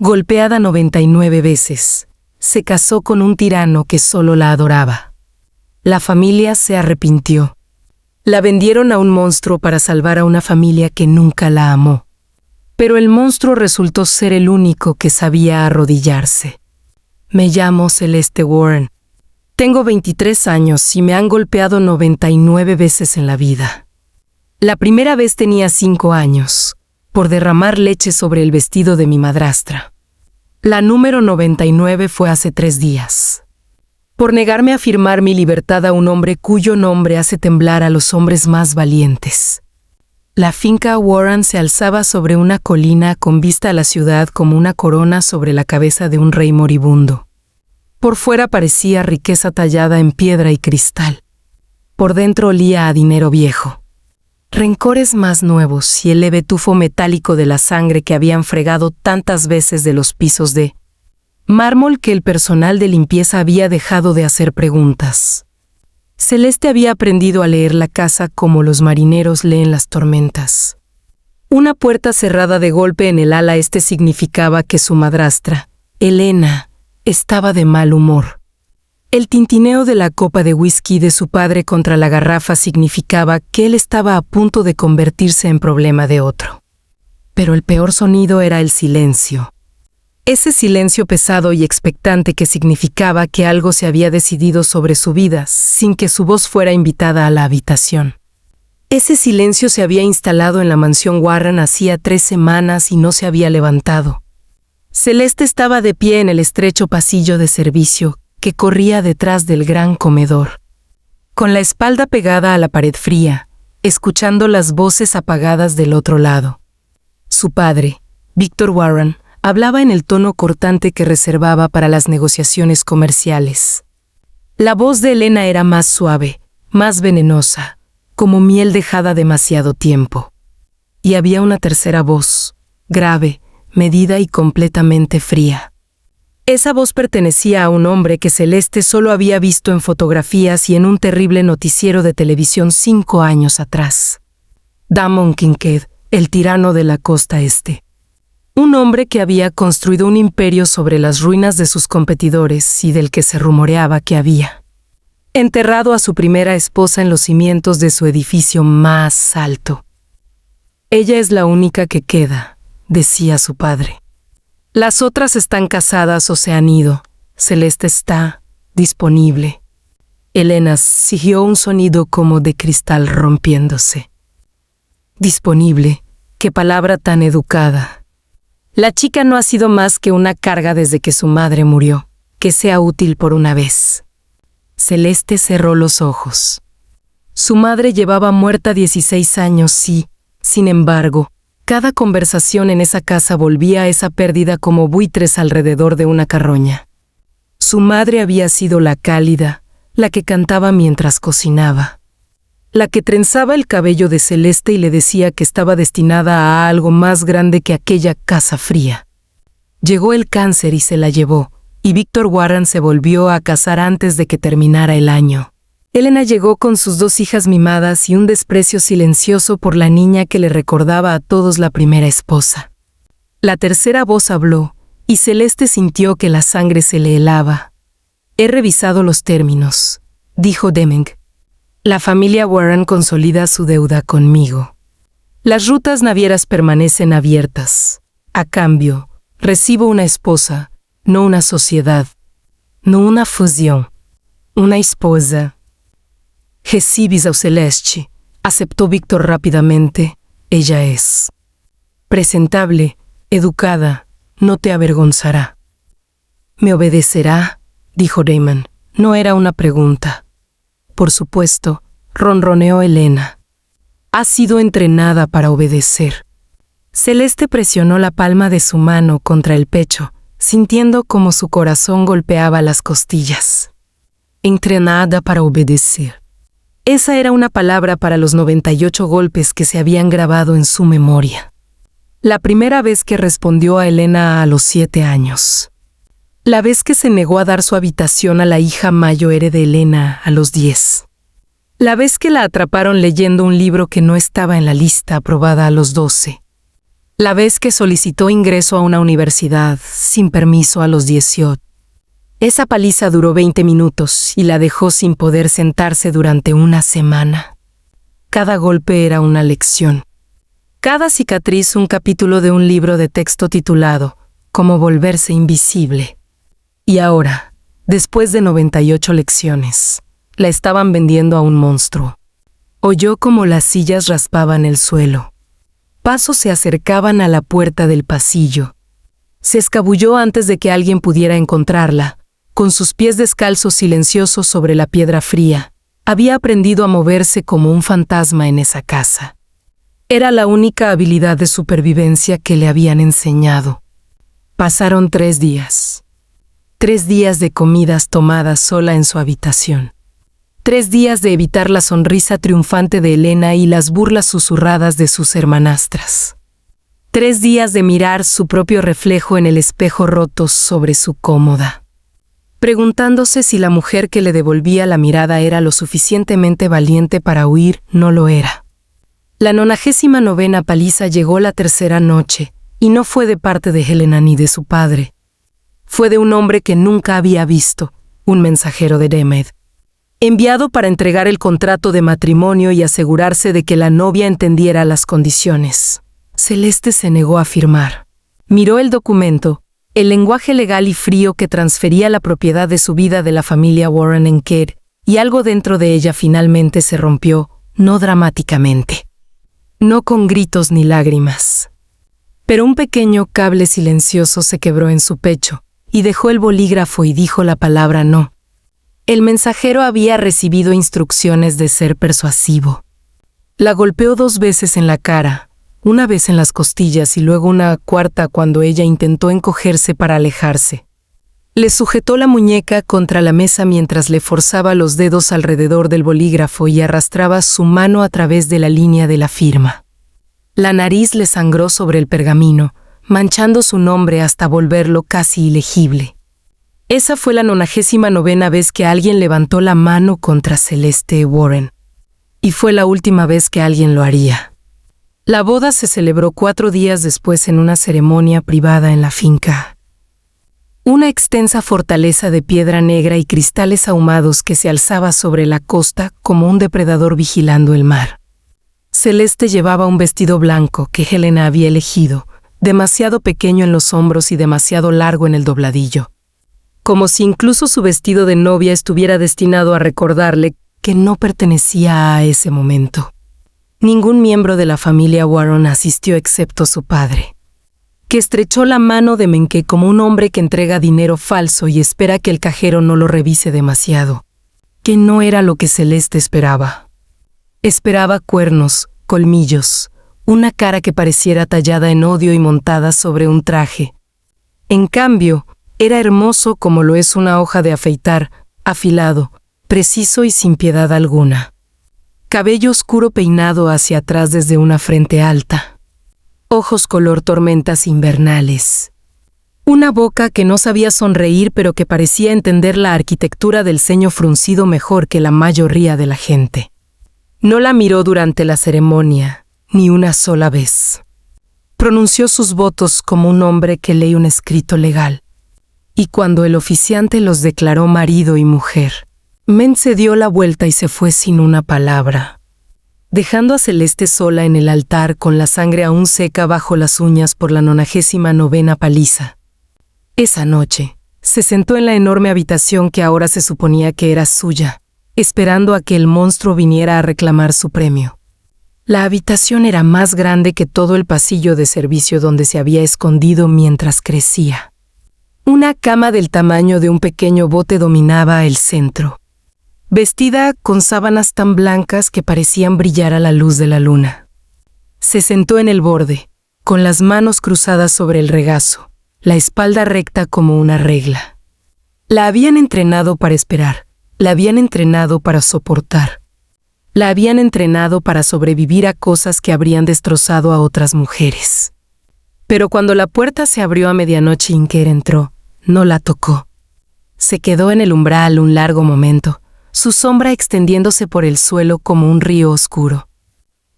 Golpeada 99 veces, se casó con un tirano que solo la adoraba. La familia se arrepintió. La vendieron a un monstruo para salvar a una familia que nunca la amó. Pero el monstruo resultó ser el único que sabía arrodillarse. Me llamo Celeste Warren. Tengo 23 años y me han golpeado 99 veces en la vida. La primera vez tenía 5 años, por derramar leche sobre el vestido de mi madrastra. La número 99 fue hace 3 días. Por negarme a firmar mi libertad a un hombre cuyo nombre hace temblar a los hombres más valientes. La finca Warren se alzaba sobre una colina con vista a la ciudad como una corona sobre la cabeza de un rey moribundo. Por fuera parecía riqueza tallada en piedra y cristal. Por dentro olía a dinero viejo. Rencores más nuevos y el leve tufo metálico de la sangre que habían fregado tantas veces de los pisos de mármol que el personal de limpieza había dejado de hacer preguntas. Celeste había aprendido a leer la casa como los marineros leen las tormentas. Una puerta cerrada de golpe en el ala este significaba que su madrastra, Elena, estaba de mal humor. El tintineo de la copa de whisky de su padre contra la garrafa significaba que él estaba a punto de convertirse en problema de otro. Pero el peor sonido era el silencio. Ese silencio pesado y expectante que significaba que algo se había decidido sobre su vida sin que su voz fuera invitada a la habitación. Ese silencio se había instalado en la mansión Warren hacía 3 semanas y no se había levantado. Celeste estaba de pie en el estrecho pasillo de servicio que corría detrás del gran comedor, con la espalda pegada a la pared fría, escuchando las voces apagadas del otro lado. Su padre, Victor Warren, hablaba en el tono cortante que reservaba para las negociaciones comerciales. La voz de Elena era más suave, más venenosa, como miel dejada demasiado tiempo. Y había una tercera voz, grave, medida y completamente fría. Esa voz pertenecía a un hombre que Celeste solo había visto en fotografías y en un terrible noticiero de televisión 5 años atrás. Damon Kincaid, el tirano de la costa este. Un hombre que había construido un imperio sobre las ruinas de sus competidores y del que se rumoreaba que había enterrado a su primera esposa en los cimientos de su edificio más alto. Ella es la única que queda, decía su padre. Las otras están casadas o se han ido. Celeste está disponible. Elena siguió un sonido como de cristal rompiéndose. Disponible, qué palabra tan educada. La chica no ha sido más que una carga desde que su madre murió. Que sea útil por una vez. Celeste cerró los ojos. Su madre llevaba muerta 16 años y, sin embargo, cada conversación en esa casa volvía a esa pérdida como buitres alrededor de una carroña. Su madre había sido la cálida, la que cantaba mientras cocinaba, la que trenzaba el cabello de Celeste y le decía que estaba destinada a algo más grande que aquella casa fría. Llegó el cáncer y se la llevó, y Victor Warren se volvió a casar antes de que terminara el año. Elena llegó con sus 2 hijas mimadas y un desprecio silencioso por la niña que le recordaba a todos la primera esposa. La tercera voz habló, y Celeste sintió que la sangre se le helaba. He revisado los términos, dijo Deming. La familia Warren consolida su deuda conmigo. Las rutas navieras permanecen abiertas. A cambio, recibo una esposa, no una sociedad, no una fusión, una esposa. Recibes a Celeste, aceptó Víctor rápidamente. Ella es presentable, educada, no te avergonzará. ¿Me obedecerá?, dijo Damon. No era una pregunta. Por supuesto, ronroneó Elena. Ha sido entrenada para obedecer. Celeste presionó la palma de su mano contra el pecho, sintiendo como su corazón golpeaba las costillas. Entrenada para obedecer. Esa era una palabra para los 98 golpes que se habían grabado en su memoria. La primera vez que respondió a Elena a los 7 años. La vez que se negó a dar su habitación a la hija mayor de Elena a los 10. La vez que la atraparon leyendo un libro que no estaba en la lista aprobada a los 12. La vez que solicitó ingreso a una universidad sin permiso a los 18. Esa paliza duró 20 minutos y la dejó sin poder sentarse durante una semana. Cada golpe era una lección. Cada cicatriz un capítulo de un libro de texto titulado Cómo volverse invisible. Y ahora, después de 98 lecciones, la estaban vendiendo a un monstruo. Oyó cómo las sillas raspaban el suelo. Pasos se acercaban a la puerta del pasillo. Se escabulló antes de que alguien pudiera encontrarla. Con sus pies descalzos silenciosos sobre la piedra fría, había aprendido a moverse como un fantasma en esa casa. Era la única habilidad de supervivencia que le habían enseñado. Pasaron 3 días. 3 días de comidas tomadas sola en su habitación. 3 días de evitar la sonrisa triunfante de Elena y las burlas susurradas de sus hermanastras. 3 días de mirar su propio reflejo en el espejo roto sobre su cómoda, preguntándose si la mujer que le devolvía la mirada era lo suficientemente valiente para huir. No lo era. La 99ª paliza llegó la tercera noche, y no fue de parte de Helena ni de su padre. Fue de un hombre que nunca había visto, un mensajero de Demed, enviado para entregar el contrato de matrimonio y asegurarse de que la novia entendiera las condiciones. Celeste se negó a firmar. Miró el documento, el lenguaje legal y frío que transfería la propiedad de su vida de la familia Warren en Kidd, y algo dentro de ella finalmente se rompió, no dramáticamente. No con gritos ni lágrimas. Pero un pequeño cable silencioso se quebró en su pecho, y dejó el bolígrafo y dijo la palabra no. El mensajero había recibido instrucciones de ser persuasivo. La golpeó 2 veces en la cara, una vez en las costillas y luego una cuarta cuando ella intentó encogerse para alejarse. Le sujetó la muñeca contra la mesa mientras le forzaba los dedos alrededor del bolígrafo y arrastraba su mano a través de la línea de la firma. La nariz le sangró sobre el pergamino, manchando su nombre hasta volverlo casi ilegible. Esa fue la 99ª vez que alguien levantó la mano contra Celeste Warren. Y fue la última vez que alguien lo haría. La boda se celebró 4 días después en una ceremonia privada en la finca. Una extensa fortaleza de piedra negra y cristales ahumados que se alzaba sobre la costa como un depredador vigilando el mar. Celeste llevaba un vestido blanco que Helena había elegido, demasiado pequeño en los hombros y demasiado largo en el dobladillo. Como si incluso su vestido de novia estuviera destinado a recordarle que no pertenecía a ese momento. Ningún miembro de la familia Warren asistió excepto su padre, que estrechó la mano de Menke como un hombre que entrega dinero falso y espera que el cajero no lo revise demasiado, que no era lo que Celeste esperaba. Esperaba cuernos, colmillos, una cara que pareciera tallada en odio y montada sobre un traje. En cambio, era hermoso como lo es una hoja de afeitar, afilado, preciso y sin piedad alguna. Cabello oscuro peinado hacia atrás desde una frente alta. Ojos color tormentas invernales. Una boca que no sabía sonreír pero que parecía entender la arquitectura del ceño fruncido mejor que la mayoría de la gente. No la miró durante la ceremonia, ni una sola vez. Pronunció sus votos como un hombre que lee un escrito legal. Y cuando el oficiante los declaró marido y mujer, Men se dio la vuelta y se fue sin una palabra, dejando a Celeste sola en el altar con la sangre aún seca bajo las uñas por la 99ª paliza. Esa noche, se sentó en la enorme habitación que ahora se suponía que era suya, esperando a que el monstruo viniera a reclamar su premio. La habitación era más grande que todo el pasillo de servicio donde se había escondido mientras crecía. Una cama del tamaño de un pequeño bote dominaba el centro, vestida con sábanas tan blancas que parecían brillar a la luz de la luna. Se sentó en el borde, con las manos cruzadas sobre el regazo, la espalda recta como una regla. La habían entrenado para esperar, la habían entrenado para soportar. La habían entrenado para sobrevivir a cosas que habrían destrozado a otras mujeres. Pero cuando la puerta se abrió a medianoche y Inker entró, no la tocó. Se quedó en el umbral un largo momento, su sombra extendiéndose por el suelo como un río oscuro.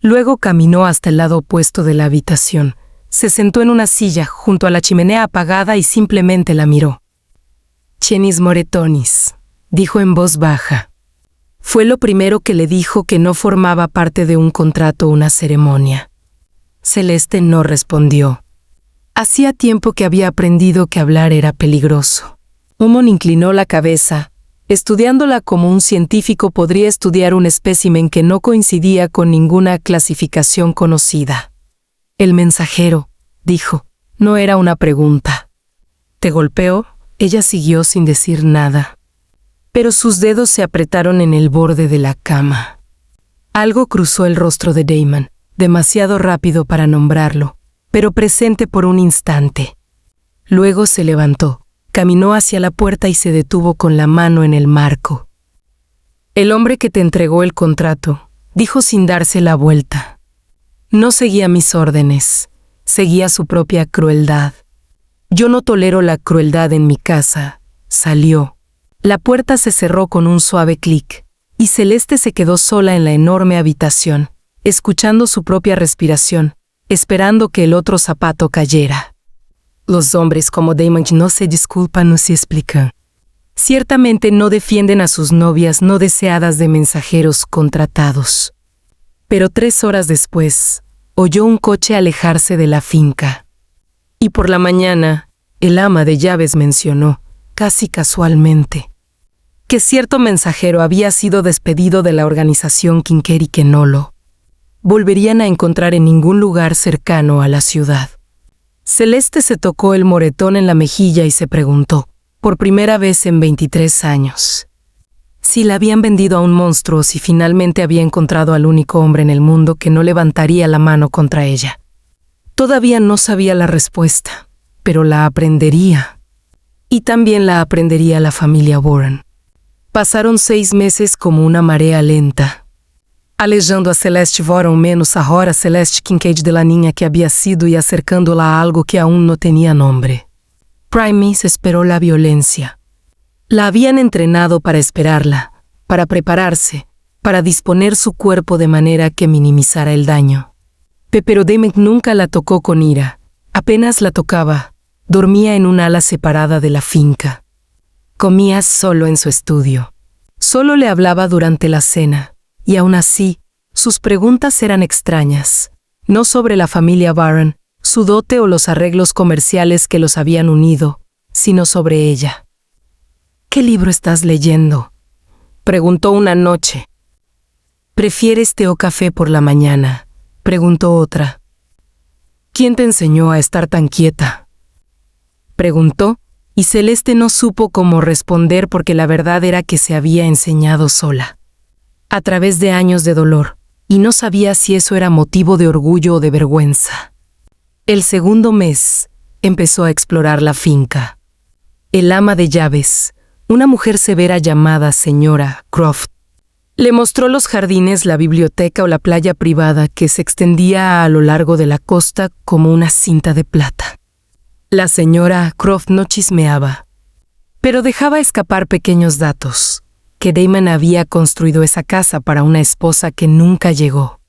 Luego caminó hasta el lado opuesto de la habitación, Se sentó en una silla junto a la chimenea apagada y simplemente la miró. «Chenis moretonis», dijo en voz baja. Fue lo primero que le dijo, que no formaba parte de un contrato o una ceremonia. Celeste no respondió. Hacía tiempo que había aprendido que hablar era peligroso. Humon inclinó la cabeza, estudiándola como un científico podría estudiar un espécimen que no coincidía con ninguna clasificación conocida. «El mensajero», dijo, no era una pregunta. «¿Te golpeó?» Ella siguió sin decir nada. Pero sus dedos se apretaron en el borde de la cama. Algo cruzó el rostro de Damon, demasiado rápido para nombrarlo, pero presente por un instante. Luego se levantó, caminó hacia la puerta y se detuvo con la mano en el marco. «El hombre que te entregó el contrato», dijo sin darse la vuelta. «No seguía mis órdenes, seguía su propia crueldad. Yo no tolero la crueldad en mi casa». Salió. La puerta se cerró con un suave clic, y Celeste se quedó sola en la enorme habitación, escuchando su propia respiración, esperando que el otro zapato cayera. Los hombres como Damon no se disculpan, no se explican. Ciertamente no defienden a sus novias no deseadas de mensajeros contratados. Pero 3 horas después, oyó un coche alejarse de la finca. Y por la mañana, el ama de llaves mencionó, casi casualmente, que cierto mensajero había sido despedido de la organización Kinker y que no lo volverían a encontrar en ningún lugar cercano a la ciudad. Celeste se tocó el moretón en la mejilla y se preguntó, por primera vez en 23 años, si la habían vendido a un monstruo o si finalmente había encontrado al único hombre en el mundo que no levantaría la mano contra ella. Todavía no sabía la respuesta, pero la aprendería. Y también la aprendería la familia Warren. Pasaron 6 meses como una marea lenta, alejando a Celeste Warren menos a Rora Celeste Kincaid de la niña que había sido y acercándola a algo que aún no tenía nombre. Primis esperó la violencia. La habían entrenado para esperarla, para prepararse, para disponer su cuerpo de manera que minimizara el daño. Pero Damon nunca la tocó con ira. Apenas la tocaba, dormía en un ala separada de la finca. Comía solo en su estudio. Solo le hablaba durante la cena, y aún así, sus preguntas eran extrañas, no sobre la familia Warren, su dote o los arreglos comerciales que los habían unido, sino sobre ella. «¿Qué libro estás leyendo?», preguntó una noche. «¿Prefieres té o café por la mañana?», preguntó otra. «¿Quién te enseñó a estar tan quieta?», preguntó, y Celeste no supo cómo responder porque la verdad era que se había enseñado sola, a través de años de dolor, y no sabía si eso era motivo de orgullo o de vergüenza. El segundo mes, empezó a explorar la finca. El ama de llaves, una mujer severa llamada señora Croft, le mostró los jardines, la biblioteca o la playa privada que se extendía a lo largo de la costa como una cinta de plata. La señora Croft no chismeaba, pero dejaba escapar pequeños datos, que Damon había construido esa casa para una esposa que nunca llegó,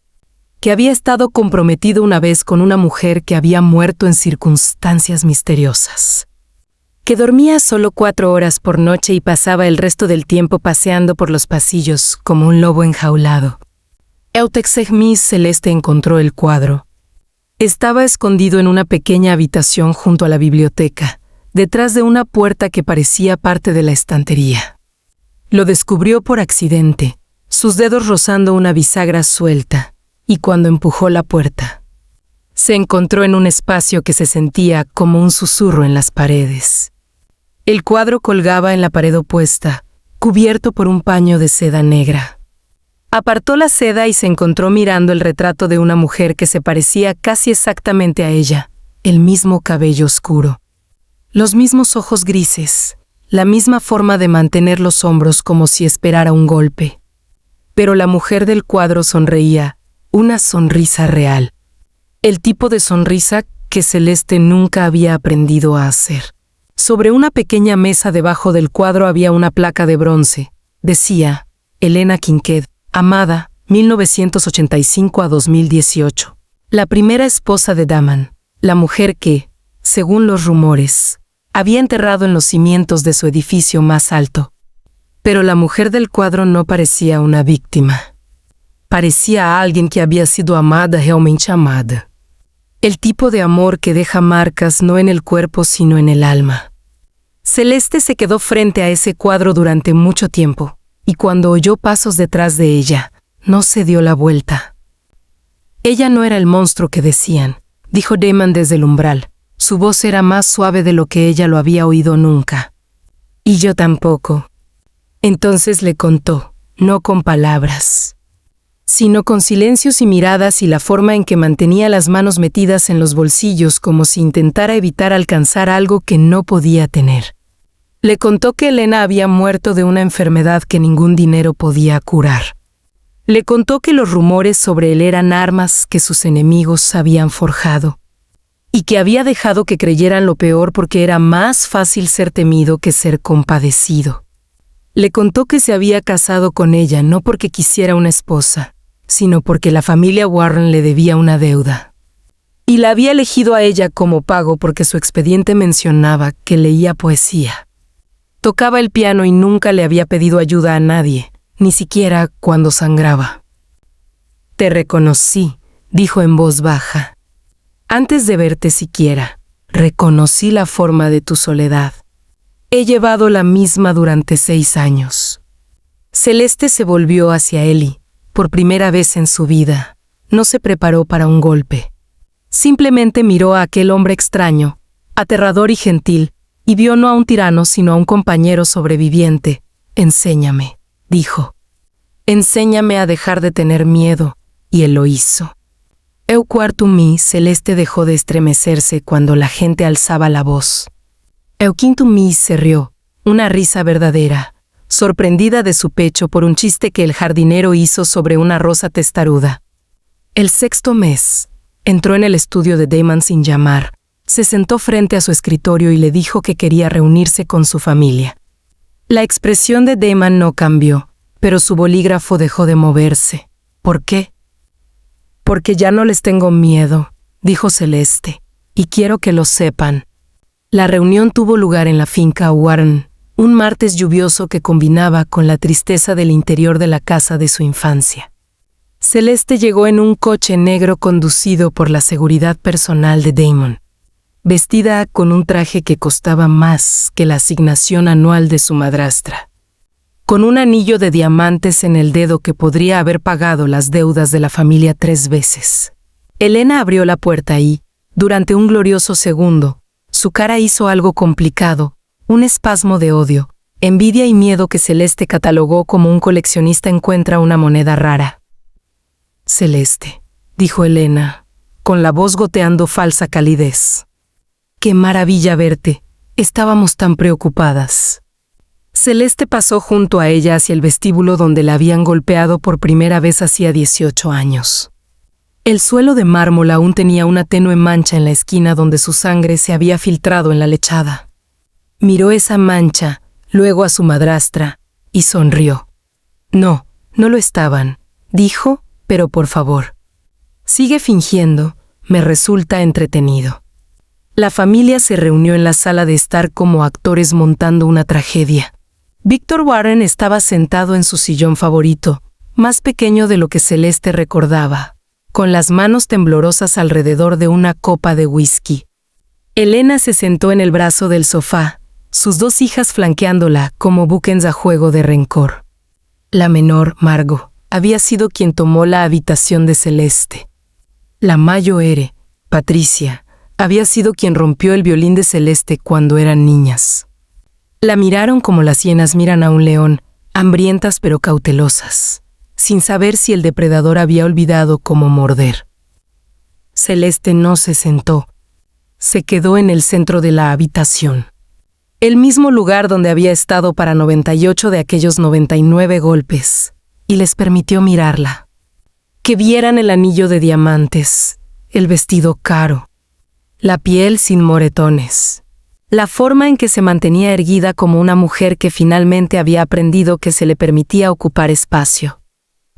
que había estado comprometido una vez con una mujer que había muerto en circunstancias misteriosas, que dormía solo 4 horas por noche y pasaba el resto del tiempo paseando por los pasillos como un lobo enjaulado. Eutexegmis Celeste encontró el cuadro. Estaba escondido en una pequeña habitación junto a la biblioteca, detrás de una puerta que parecía parte de la estantería. Lo descubrió por accidente, sus dedos rozando una bisagra suelta, y cuando empujó la puerta, se encontró en un espacio que se sentía como un susurro en las paredes. El cuadro colgaba en la pared opuesta, cubierto por un paño de seda negra. Apartó la seda y se encontró mirando el retrato de una mujer que se parecía casi exactamente a ella, el mismo cabello oscuro, los mismos ojos grises, la misma forma de mantener los hombros como si esperara un golpe. Pero la mujer del cuadro sonreía, una sonrisa real. El tipo de sonrisa que Celeste nunca había aprendido a hacer. Sobre una pequeña mesa debajo del cuadro había una placa de bronce. Decía, Helena Kincaid, amada, 1985 a 2018. La primera esposa de Damon. la mujer que, según los rumores, había enterrado en los cimientos de su edificio más alto. Pero la mujer del cuadro no parecía una víctima. Parecía a alguien que había sido amada, realmente amada. El tipo de amor que deja marcas no en el cuerpo sino en el alma. Celeste se quedó frente a ese cuadro durante mucho tiempo, y cuando oyó pasos detrás de ella, no se dio la vuelta. Ella no era el monstruo que decían, dijo Damon desde el umbral. Su voz era más suave de lo que ella lo había oído nunca. Y yo tampoco. Entonces le contó, no con palabras, sino con silencios y miradas y la forma en que mantenía las manos metidas en los bolsillos como si intentara evitar alcanzar algo que no podía tener. Le contó que Elena había muerto de una enfermedad que ningún dinero podía curar. Le contó que los rumores sobre él eran armas que sus enemigos habían forjado, y que había dejado que creyeran lo peor porque era más fácil ser temido que ser compadecido. Le contó que se había casado con ella no porque quisiera una esposa, sino porque la familia Warren le debía una deuda. Y la había elegido a ella como pago porque su expediente mencionaba que leía poesía. Tocaba el piano y nunca le había pedido ayuda a nadie, ni siquiera cuando sangraba. «Te reconocí», dijo en voz baja. «Antes de verte siquiera, reconocí la forma de tu soledad. He llevado la misma durante 6 años». Celeste se volvió hacia él y, por primera vez en su vida, no se preparó para un golpe. Simplemente miró a aquel hombre extraño, aterrador y gentil, y vio no a un tirano sino a un compañero sobreviviente. «Enséñame», dijo. «Enséñame a dejar de tener miedo», y él lo hizo. «Eu quarto mi», Celeste dejó de estremecerse cuando la gente alzaba la voz. «Eu quinto mi», se rió, una risa verdadera, sorprendida de su pecho por un chiste que el jardinero hizo sobre una rosa testaruda. El 6º mes, entró en el estudio de Damon sin llamar, se sentó frente a su escritorio y le dijo que quería reunirse con su familia. La expresión de Damon no cambió, pero su bolígrafo dejó de moverse. ¿Por qué? «Porque ya no les tengo miedo», dijo Celeste, «y quiero que lo sepan». La reunión tuvo lugar en la finca Warren, un martes lluvioso que combinaba con la tristeza del interior de la casa de su infancia. Celeste llegó en un coche negro conducido por la seguridad personal de Damon, vestida con un traje que costaba más que la asignación anual de su madrastra, con un anillo de diamantes en el dedo que podría haber pagado las deudas de la familia 3 veces. Elena abrió la puerta y, durante un glorioso segundo, su cara hizo algo complicado, un espasmo de odio, envidia y miedo que Celeste catalogó como un coleccionista encuentra una moneda rara. «Celeste», dijo Elena, con la voz goteando falsa calidez. «Qué maravilla verte. Estábamos tan preocupadas». Celeste pasó junto a ella hacia el vestíbulo donde la habían golpeado por primera vez hacía 18 años. El suelo de mármol aún tenía una tenue mancha en la esquina donde su sangre se había filtrado en la lechada. Miró esa mancha, luego a su madrastra, y sonrió. «No, no lo estaban», dijo, «pero por favor. Sigue fingiendo, me resulta entretenido». La familia se reunió en la sala de estar como actores montando una tragedia. Víctor Warren estaba sentado en su sillón favorito, más pequeño de lo que Celeste recordaba, con las manos temblorosas alrededor de una copa de whisky. Elena se sentó en el brazo del sofá, sus 2 hijas flanqueándola como buques a juego de rencor. La menor, Margot, había sido quien tomó la habitación de Celeste. La mayor, Patricia, había sido quien rompió el violín de Celeste cuando eran niñas. La miraron como las hienas miran a un león, hambrientas pero cautelosas, sin saber si el depredador había olvidado cómo morder. Celeste no se sentó. Se quedó en el centro de la habitación. El mismo lugar donde había estado para 98 de aquellos 99 golpes, y les permitió mirarla. Que vieran el anillo de diamantes, el vestido caro, la piel sin moretones, la forma en que se mantenía erguida como una mujer que finalmente había aprendido que se le permitía ocupar espacio.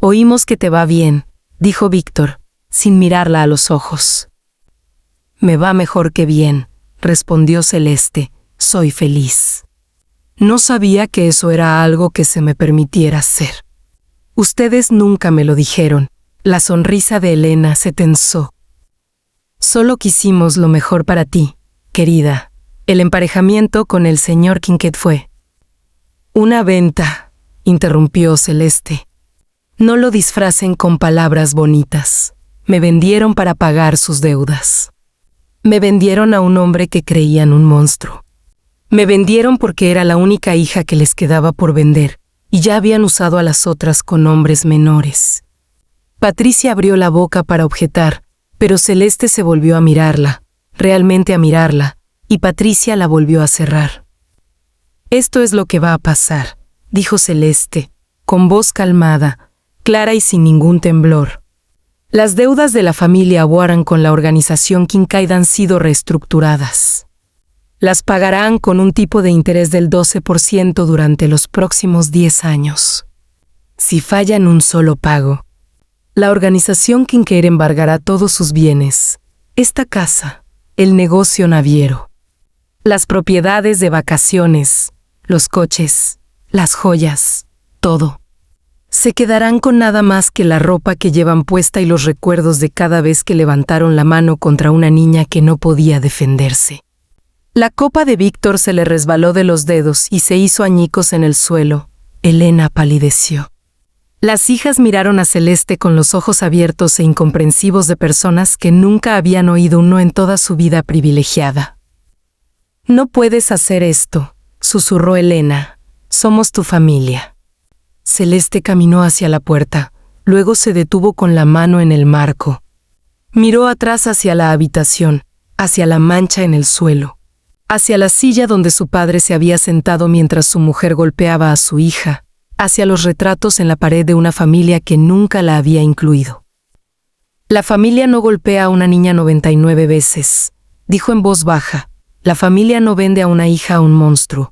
«Oímos que te va bien», dijo Víctor, sin mirarla a los ojos. Me va mejor que bien, respondió Celeste. Soy feliz. No sabía que eso era algo que se me permitiera hacer. Ustedes nunca me lo dijeron. La sonrisa de Elena se tensó. Solo quisimos lo mejor para ti, querida. El emparejamiento con el señor Kincaid fue una venta, interrumpió Celeste. No lo disfracen con palabras bonitas. Me vendieron para pagar sus deudas. Me vendieron a un hombre que creían un monstruo. Me vendieron porque era la única hija que les quedaba por vender, y ya habían usado a las otras con hombres menores. Patricia abrió la boca para objetar, pero Celeste se volvió a mirarla, realmente a mirarla, y Patricia la volvió a cerrar. Esto es lo que va a pasar, dijo Celeste, con voz calmada, clara y sin ningún temblor. Las deudas de la familia Warren con la organización Kincaid han sido reestructuradas. Las pagarán con un tipo de interés del 12% durante los próximos 10 años. Si fallan un solo pago, la organización Kincaid embargará todos sus bienes, esta casa, el negocio naviero, las propiedades de vacaciones, los coches, las joyas, todo. Se quedarán con nada más que la ropa que llevan puesta y los recuerdos de cada vez que levantaron la mano contra una niña que no podía defenderse. La copa de Víctor se le resbaló de los dedos y se hizo añicos en el suelo. Elena palideció. Las hijas miraron a Celeste con los ojos abiertos e incomprensivos de personas que nunca habían oído un no en toda su vida privilegiada. «No puedes hacer esto», susurró Elena. «Somos tu familia». Celeste caminó hacia la puerta, luego se detuvo con la mano en el marco. Miró atrás hacia la habitación, hacia la mancha en el suelo, hacia la silla donde su padre se había sentado mientras su mujer golpeaba a su hija, hacia los retratos en la pared de una familia que nunca la había incluido. «La familia no golpea a una niña 99 veces», dijo en voz baja. «La familia no vende a una hija a un monstruo.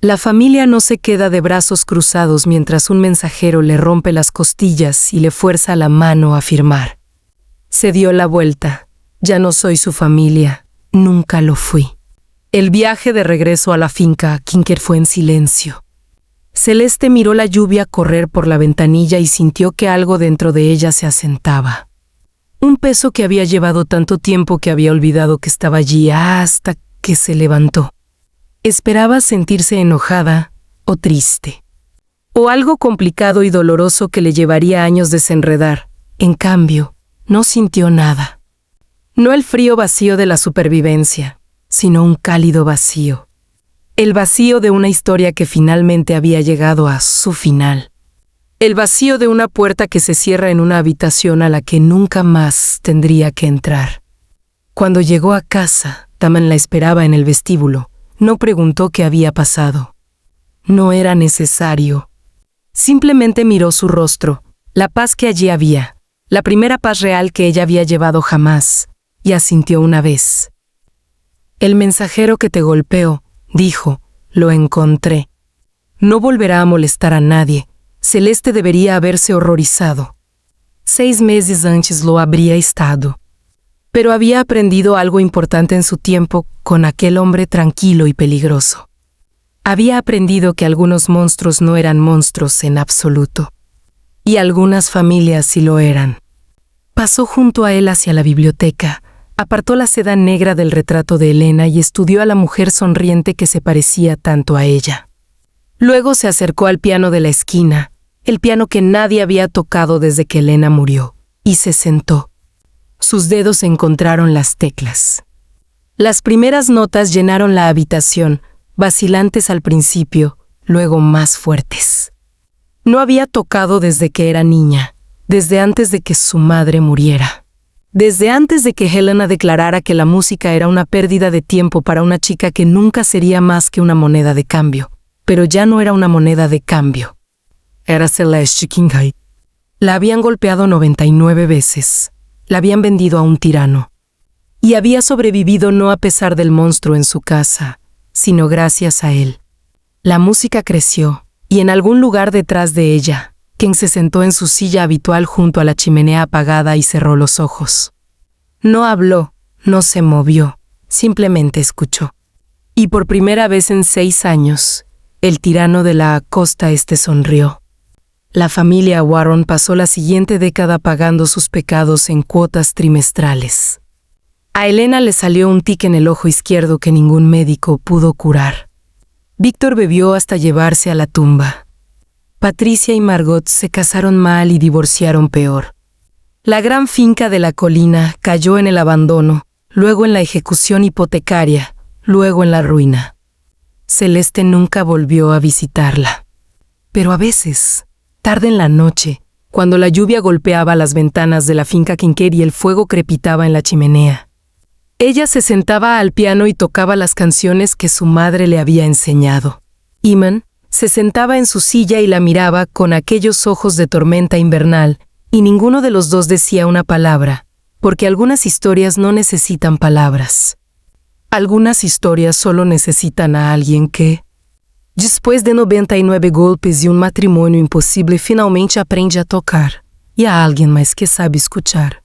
La familia no se queda de brazos cruzados mientras un mensajero le rompe las costillas y le fuerza la mano a firmar». Se dio la vuelta. «Ya no soy su familia. Nunca lo fui». El viaje de regreso a la finca Kincaid fue en silencio. Celeste miró la lluvia correr por la ventanilla y sintió que algo dentro de ella se asentaba. Un peso que había llevado tanto tiempo que había olvidado que estaba allí hasta que se levantó. Esperaba sentirse enojada o triste, o algo complicado y doloroso que le llevaría años desenredar. En cambio, no sintió nada. No el frío vacío de la supervivencia, sino un cálido vacío. El vacío de una historia que finalmente había llegado a su final. El vacío de una puerta que se cierra en una habitación a la que nunca más tendría que entrar. Cuando llegó a casa, Taman la esperaba en el vestíbulo. No preguntó qué había pasado. No era necesario. Simplemente miró su rostro, la paz que allí había, la primera paz real que ella había llevado jamás, y asintió una vez. «El mensajero que te golpeó», dijo, «lo encontré. No volverá a molestar a nadie». Celeste debería haberse horrorizado. 6 meses antes lo habría estado. Pero había aprendido algo importante en su tiempo con aquel hombre tranquilo y peligroso. Había aprendido que algunos monstruos no eran monstruos en absoluto. Y algunas familias sí lo eran. Pasó junto a él hacia la biblioteca, apartó la seda negra del retrato de Elena y estudió a la mujer sonriente que se parecía tanto a ella. Luego se acercó al piano de la esquina, el piano que nadie había tocado desde que Elena murió, y se sentó. Sus dedos encontraron las teclas. Las primeras notas llenaron la habitación, vacilantes al principio, luego más fuertes. No había tocado desde que era niña, desde antes de que su madre muriera. Desde antes de que Helena declarara que la música era una pérdida de tiempo para una chica que nunca sería más que una moneda de cambio. Pero ya no era una moneda de cambio. Era Celeste Kincaid. La habían golpeado 99 veces. La habían vendido a un tirano. Y había sobrevivido no a pesar del monstruo en su casa, sino gracias a él. La música creció, y en algún lugar detrás de ella, Ken se sentó en su silla habitual junto a la chimenea apagada y cerró los ojos. No habló, No se movió, simplemente escuchó. Y por primera vez en 6 años, el tirano de la costa este sonrió. La familia Warren pasó la siguiente década pagando sus pecados en cuotas trimestrales. A Elena le salió un tic en el ojo izquierdo que ningún médico pudo curar. Víctor bebió hasta llevarse a la tumba. Patricia y Margot se casaron mal y divorciaron peor. La gran finca de la colina cayó en el abandono, luego en la ejecución hipotecaria, luego en la ruina. Celeste nunca volvió a visitarla. Pero a veces, tarde en la noche, cuando la lluvia golpeaba las ventanas de la finca Kincaid y el fuego crepitaba en la chimenea, ella se sentaba al piano y tocaba las canciones que su madre le había enseñado. Eamon se sentaba en su silla y la miraba con aquellos ojos de tormenta invernal, y ninguno de los dos decía una palabra, porque algunas historias no necesitan palabras. Algunas historias solo necesitan a alguien que, después de 99 golpes y un matrimonio imposible, finalmente aprende a tocar, y a alguien más que sabe escuchar.